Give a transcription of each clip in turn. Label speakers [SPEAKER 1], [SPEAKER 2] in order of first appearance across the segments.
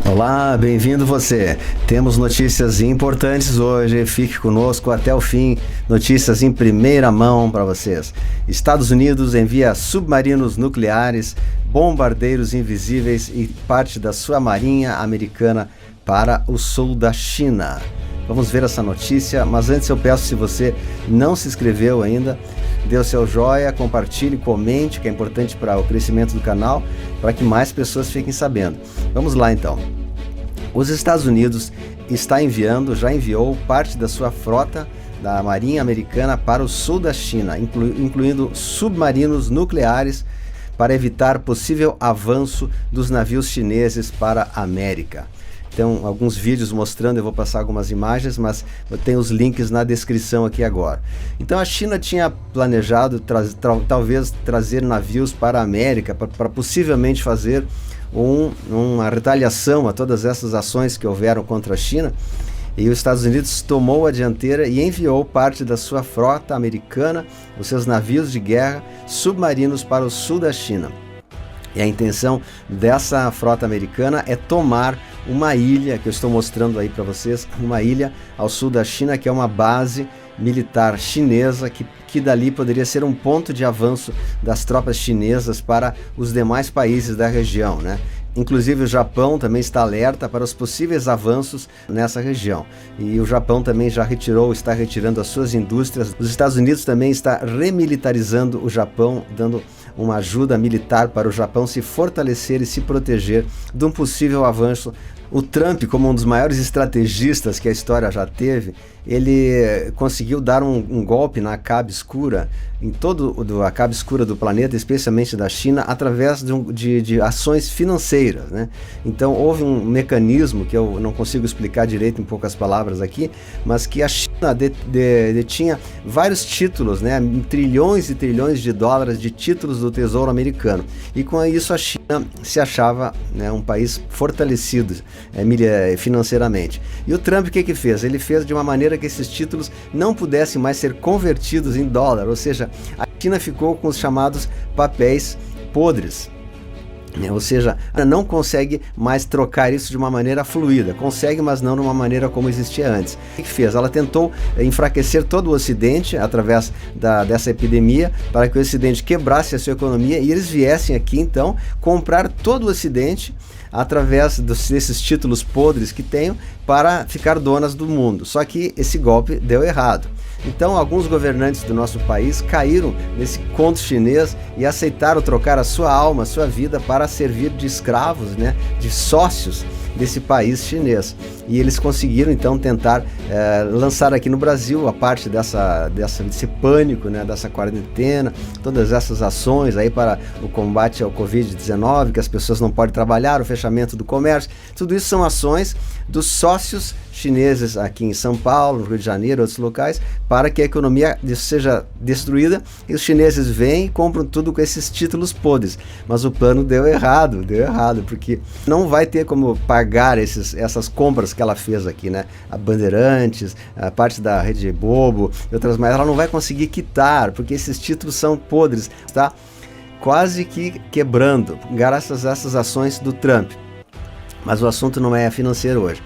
[SPEAKER 1] Olá, bem-vindo você. Temos notícias importantes hoje, fique conosco até o fim. Notícias em primeira mão para vocês. Estados Unidos envia submarinos nucleares, bombardeiros invisíveis e parte da sua marinha americana para o sul da China. Vamos ver essa notícia, mas antes eu peço, se você não se inscreveu ainda, dê o seu joinha, compartilhe, comente, que é importante para o crescimento do canal, para que mais pessoas fiquem sabendo. Vamos lá então. Os Estados Unidos já enviou parte da sua frota da Marinha Americana para o sul da China, incluindo submarinos nucleares, para evitar possível avanço dos navios chineses para a América. Então, alguns vídeos mostrando, eu vou passar algumas imagens, mas eu tenho os links na descrição aqui agora. Então, a China tinha planejado talvez trazer navios para a América, para possivelmente fazer uma retaliação a todas essas ações que houveram contra a China. E os Estados Unidos tomou a dianteira e enviou parte da sua frota americana, os seus navios de guerra submarinos para o sul da China. E a intenção dessa frota americana é tomar uma ilha, que eu estou mostrando aí para vocês, uma ilha ao sul da China, que é uma base militar chinesa, que dali poderia ser um ponto de avanço das tropas chinesas para os demais países da região, né? Inclusive o Japão também está alerta para os possíveis avanços nessa região. E o Japão também já está retirando as suas indústrias. Os Estados Unidos também está remilitarizando o Japão, dando uma ajuda militar para o Japão se fortalecer e se proteger de um possível avanço. O Trump, como um dos maiores estrategistas que a história já teve, ele conseguiu dar um golpe na Acabe escura, em todo a Acabe escura do planeta, especialmente da China, através de ações financeiras, né? Então houve um mecanismo que eu não consigo explicar direito em poucas palavras aqui, mas que a China detinha vários títulos, né? Trilhões e trilhões de dólares de títulos do Tesouro Americano. E com isso a China se achava, né, um país fortalecido financeiramente. E o Trump o que fez? Ele fez de uma maneira que esses títulos não pudessem mais ser convertidos em dólar, ou seja, a China ficou com os chamados papéis podres. Ou seja, não consegue mais trocar isso de uma maneira fluida. Consegue, mas não de uma maneira como existia antes. O que fez? Ela tentou enfraquecer todo o Ocidente através dessa epidemia, para que o Ocidente quebrasse a sua economia e eles viessem aqui, então, comprar todo o Ocidente através desses títulos podres que tenham, para ficar donas do mundo. Só que esse golpe deu errado. Então, alguns governantes do nosso país caíram nesse conto chinês e aceitaram trocar a sua alma, a sua vida, para servir de escravos, né, de sócios desse país chinês. E eles conseguiram então tentar lançar aqui no Brasil a parte desse pânico, né, dessa quarentena, todas essas ações aí para o combate ao Covid-19, que as pessoas não podem trabalhar, o fechamento do comércio. Tudo isso são ações dos sócios chineses aqui em São Paulo, Rio de Janeiro, outros locais, para que a economia seja destruída, e os chineses vêm e compram tudo com esses títulos podres. Mas o plano deu errado, porque não vai ter como pagar essas compras que ela fez aqui, né? A Bandeirantes, a parte da Rede Bobo e outras mais, ela não vai conseguir quitar, porque esses títulos são podres, está quase que quebrando, graças a essas ações do Trump. Mas o assunto não é financeiro hoje.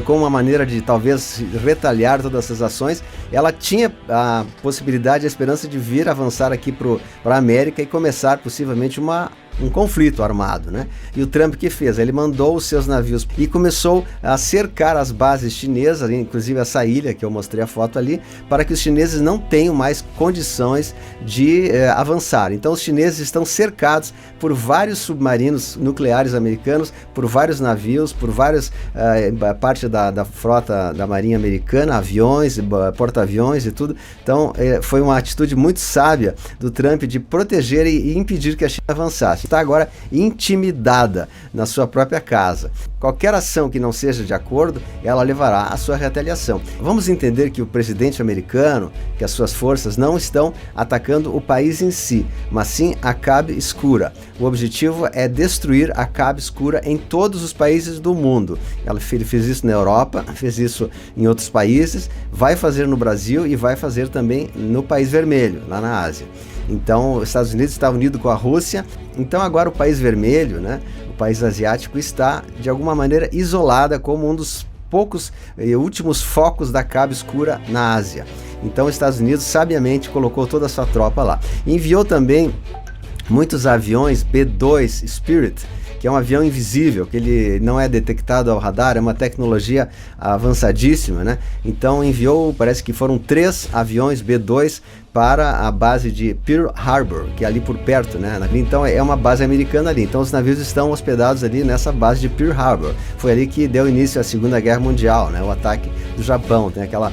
[SPEAKER 1] Com uma maneira de talvez retaliar todas essas ações, ela tinha a possibilidade, a esperança de vir avançar aqui para a América e começar possivelmente um conflito armado, né? E o Trump que fez? Ele mandou os seus navios e começou a cercar as bases chinesas, inclusive essa ilha que eu mostrei a foto ali, para que os chineses não tenham mais condições de avançar. Então os chineses estão cercados por vários submarinos nucleares americanos, por vários navios, por várias parte da frota da Marinha Americana, aviões, porta-aviões e tudo. Então foi uma atitude muito sábia do Trump de proteger e impedir que a China avançasse. Está agora intimidada na sua própria casa. Qualquer ação que não seja de acordo, ela levará à sua retaliação. Vamos entender que o presidente americano, que as suas forças não estão atacando o país em si, mas sim a Acabe escura. O objetivo é destruir a Acabe escura em todos os países do mundo. Ele fez isso na Europa, fez isso em outros países, vai fazer no Brasil e vai fazer também no País Vermelho, lá na Ásia. Então, os Estados Unidos está unido com a Rússia. Então, agora o país vermelho, né, o país asiático, está, de alguma maneira, isolada como um dos poucos e últimos focos da cabe escura na Ásia. Então, os Estados Unidos, sabiamente, colocou toda a sua tropa lá. Enviou também muitos aviões B-2 Spirit, que é um avião invisível, que ele não é detectado ao radar, é uma tecnologia avançadíssima, né? Então enviou, parece que foram 3 aviões B-2 para a base de Pearl Harbor, que é ali por perto, né? Então é uma base americana ali. Então os navios estão hospedados ali nessa base de Pearl Harbor. Foi ali que deu início à Segunda Guerra Mundial, né? O ataque do Japão, tem aquela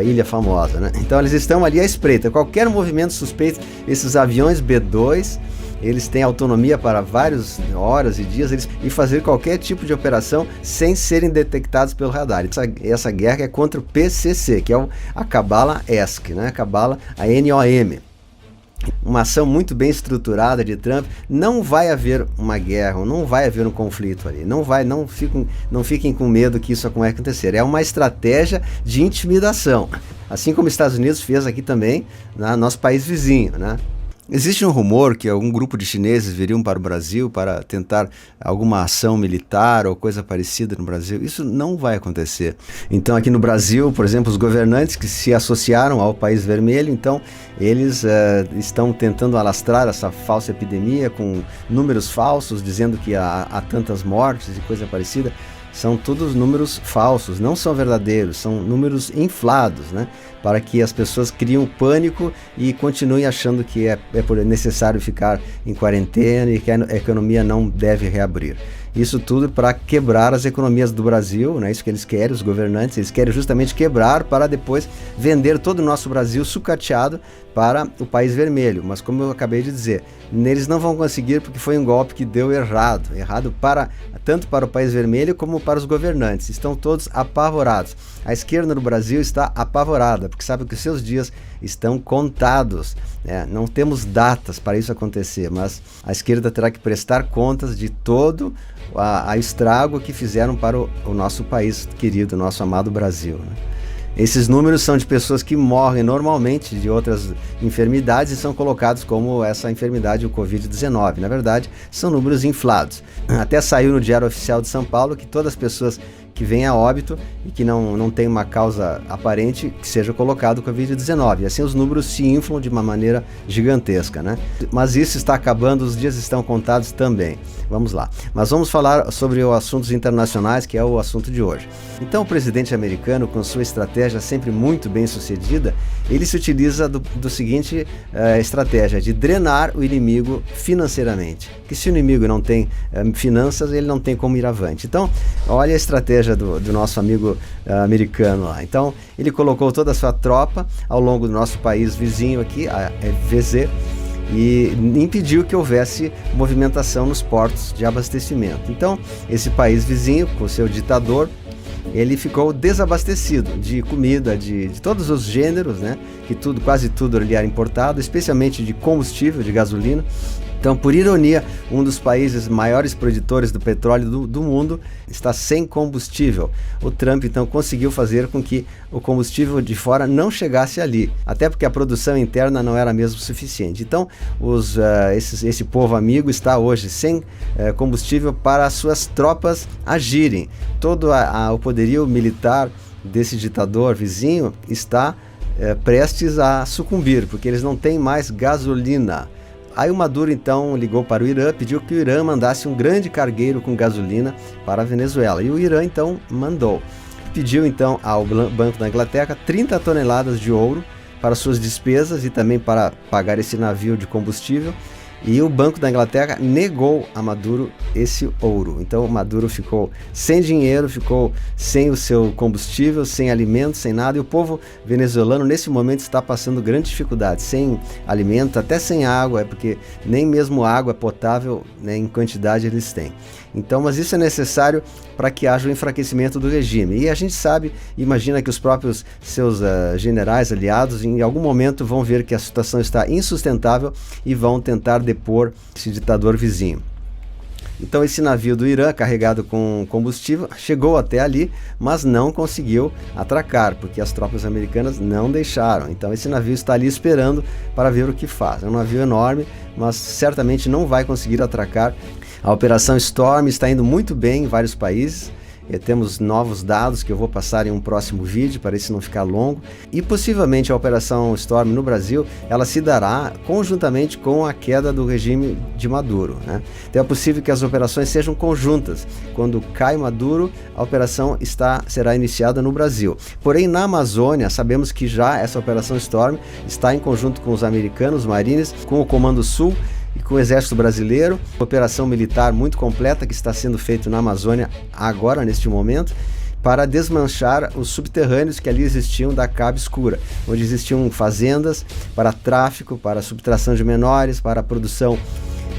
[SPEAKER 1] ilha famosa, né? Então eles estão ali à espreita. Qualquer movimento suspeito, esses aviões B-2, eles têm autonomia para várias horas e dias e fazer qualquer tipo de operação sem serem detectados pelo radar. Essa guerra é contra o PCC, que é a Cabala ESC, né? A Cabala, a NOM. Uma ação muito bem estruturada de Trump. Não vai haver uma guerra, não vai haver um conflito ali. Não fiquem com medo que isso vai acontecer. É uma estratégia de intimidação, assim como os Estados Unidos fez aqui também, no nosso país vizinho, né? Existe um rumor que algum grupo de chineses viriam para o Brasil para tentar alguma ação militar ou coisa parecida no Brasil. Isso não vai acontecer. Então aqui no Brasil, por exemplo, os governantes que se associaram ao país vermelho, então eles estão tentando alastrar essa falsa epidemia com números falsos, dizendo que há tantas mortes e coisa parecida. São todos números falsos, não são verdadeiros, são números inflados, né? Para que as pessoas criem pânico e continuem achando que é necessário ficar em quarentena e que a economia não deve reabrir. Isso tudo para quebrar as economias do Brasil, né? Isso que eles querem, os governantes, eles querem justamente quebrar para depois vender todo o nosso Brasil sucateado para o país vermelho. Mas como eu acabei de dizer, eles não vão conseguir porque foi um golpe que deu errado tanto para o país vermelho como para os governantes. Estão todos apavorados. A esquerda no Brasil está apavorada, porque sabe que os seus dias estão contados, né? Não temos datas para isso acontecer, mas a esquerda terá que prestar contas de todo a estrago que fizeram para o nosso país querido, nosso amado Brasil, né? Esses números são de pessoas que morrem normalmente de outras enfermidades e são colocados como essa enfermidade, o Covid-19. Na verdade, são números inflados. Até saiu no Diário Oficial de São Paulo que todas as pessoas que vêm a óbito e que não tem uma causa aparente que seja colocado o Covid-19. E assim os números se inflam de uma maneira gigantesca, né? Mas isso está acabando, os dias estão contados também. Vamos lá. Mas vamos falar sobre os assuntos internacionais, que é o assunto de hoje. Então o presidente americano, com sua estratégia sempre muito bem sucedida, ele se utiliza do seguinte estratégia, de drenar o inimigo financeiramente. Que se o inimigo não tem finanças, ele não tem como ir avante. Então, olha a estratégia do nosso amigo americano lá. Então, ele colocou toda a sua tropa ao longo do nosso país vizinho aqui, a VZ, e impediu que houvesse movimentação nos portos de abastecimento. Então, esse país vizinho, com seu ditador, ele ficou desabastecido de comida, de todos os gêneros, né? Que quase tudo ali era importado, especialmente de combustível, de gasolina. Então, por ironia, um dos países maiores produtores do petróleo do mundo está sem combustível. O Trump, então, conseguiu fazer com que o combustível de fora não chegasse ali, até porque a produção interna não era mesmo suficiente. Então, esse povo amigo está hoje sem combustível para as suas tropas agirem. Todo o poderio militar desse ditador vizinho está prestes a sucumbir, porque eles não têm mais gasolina. Aí o Maduro então ligou para o Irã, pediu que o Irã mandasse um grande cargueiro com gasolina para a Venezuela. E o Irã então mandou. Pediu então ao Banco da Inglaterra 30 toneladas de ouro para suas despesas e também para pagar esse navio de combustível. E o Banco da Inglaterra negou a Maduro esse ouro. Então o Maduro ficou sem dinheiro, ficou sem o seu combustível, sem alimento, sem nada. E o povo venezuelano nesse momento está passando grande dificuldade, sem alimento, até sem água, porque nem mesmo água potável, né, em quantidade eles têm. Então, mas isso é necessário para que haja o enfraquecimento do regime. E a gente sabe, imagina que os próprios seus generais aliados em algum momento vão ver que a situação está insustentável e vão tentar depor esse ditador vizinho. Então esse navio do Irã, carregado com combustível, chegou até ali, mas não conseguiu atracar, porque as tropas americanas não deixaram. Então esse navio está ali esperando para ver o que faz. É um navio enorme, mas certamente não vai conseguir atracar. A Operação Storm está indo muito bem em vários países. Temos novos dados que eu vou passar em um próximo vídeo para isso não ficar longo, e possivelmente a Operação Storm no Brasil ela se dará conjuntamente com a queda do regime de Maduro, né? Então é possível que as operações sejam conjuntas. Quando cai Maduro, a operação será iniciada no Brasil. Porém, na Amazônia, sabemos que já essa Operação Storm está em conjunto com os americanos, os Marines, com o Comando Sul e com o Exército Brasileiro, operação militar muito completa que está sendo feita na Amazônia agora, neste momento, para desmanchar os subterrâneos que ali existiam da Cabo Escura, onde existiam fazendas para tráfico, para subtração de menores, para a produção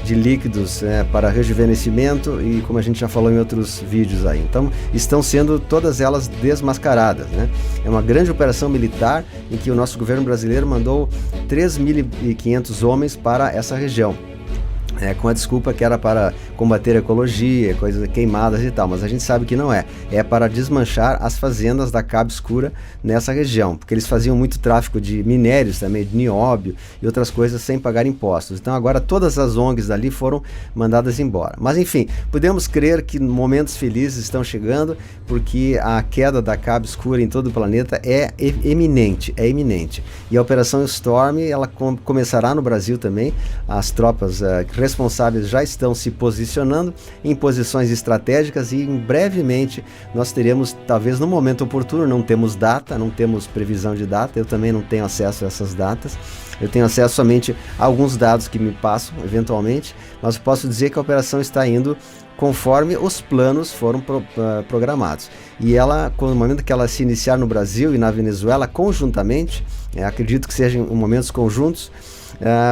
[SPEAKER 1] de líquidos, para rejuvenescimento e como a gente já falou em outros vídeos aí. Então estão sendo todas elas desmascaradas, né? É uma grande operação militar em que o nosso governo brasileiro mandou 3.500 homens para essa região. Com a desculpa que era para combater a ecologia, coisas queimadas e tal, mas a gente sabe que não é. É para desmanchar as fazendas da Cabo Escura nessa região, porque eles faziam muito tráfico de minérios também, de nióbio e outras coisas sem pagar impostos. Então agora todas as ONGs dali foram mandadas embora. Mas enfim, podemos crer que momentos felizes estão chegando, porque a queda da Cabo Escura em todo o planeta é iminente, E a Operação Storm, ela começará no Brasil também. As tropas responsáveis já estão se posicionando em posições estratégicas e brevemente nós teremos, talvez no momento oportuno, não temos data, não temos previsão de data, eu também não tenho acesso a essas datas, eu tenho acesso somente a alguns dados que me passam eventualmente, mas posso dizer que a operação está indo conforme os planos foram programados. E ela, no momento que ela se iniciar no Brasil e na Venezuela conjuntamente, acredito que sejam momentos conjuntos,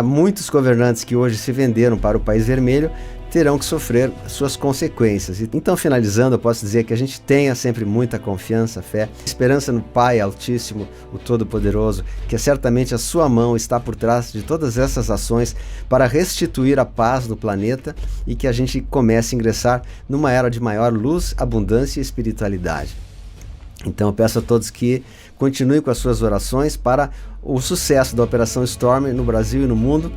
[SPEAKER 1] muitos governantes que hoje se venderam para o país vermelho terão que sofrer suas consequências. Então, finalizando, eu posso dizer que a gente tenha sempre muita confiança, fé, esperança no Pai Altíssimo, o Todo-Poderoso, que certamente a sua mão está por trás de todas essas ações para restituir a paz do planeta e que a gente comece a ingressar numa era de maior luz, abundância e espiritualidade. Então eu peço a todos que continuem com as suas orações para o sucesso da Operação Storm no Brasil e no mundo,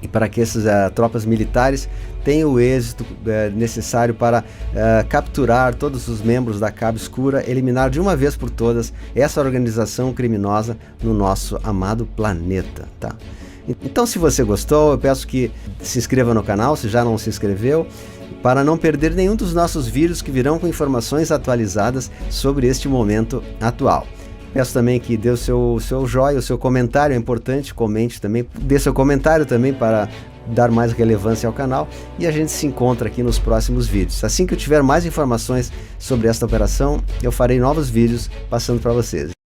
[SPEAKER 1] e para que essas tropas militares tenham o êxito necessário para capturar todos os membros da Cabo Escura, eliminar de uma vez por todas essa organização criminosa no nosso amado planeta, tá? Então, se você gostou, eu peço que se inscreva no canal, se já não se inscreveu, para não perder nenhum dos nossos vídeos que virão com informações atualizadas sobre este momento atual. Peço também que dê o seu joinha, o seu comentário, é importante, comente também, dê seu comentário também para dar mais relevância ao canal, e a gente se encontra aqui nos próximos vídeos. Assim que eu tiver mais informações sobre esta operação, eu farei novos vídeos passando para vocês.